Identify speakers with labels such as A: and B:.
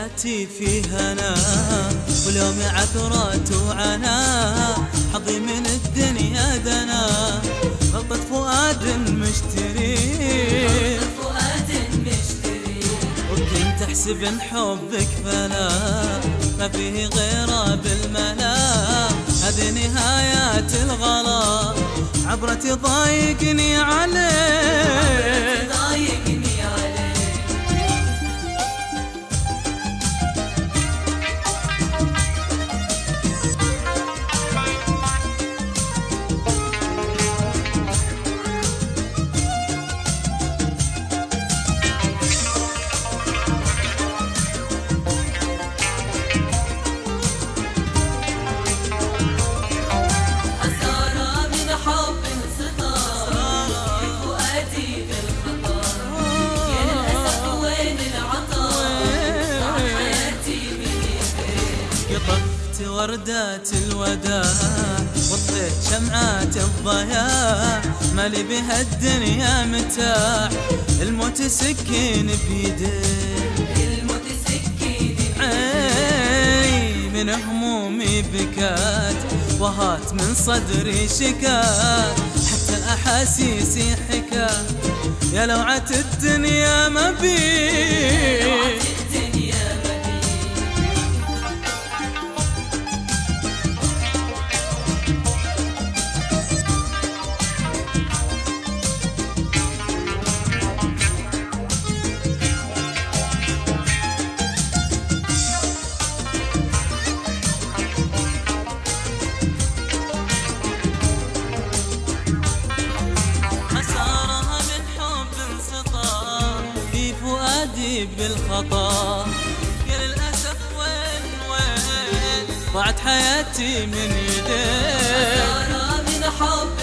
A: حياتي فيها أنا واليوم عثرات وعنا، حظي من الدنيا دنا، غلطة فؤاد مشتري وكنت أحسب إن حبك فلا ما فيه غيره بالملا، هذه نهايات الغلا، عبرة تضايقني عليك قطفت وردات الوداع وطفيت شمعات الضياع، مالي بها الدنيا متاع، الموت سكين بيدي عي من همومي بكات، وهات من صدري شكات، حتى أحاسيسي حكات، يا لوعة الدنيا ما بي بالخطا، يا للأسف وين ضاعت حياتي من يديك،
B: من حب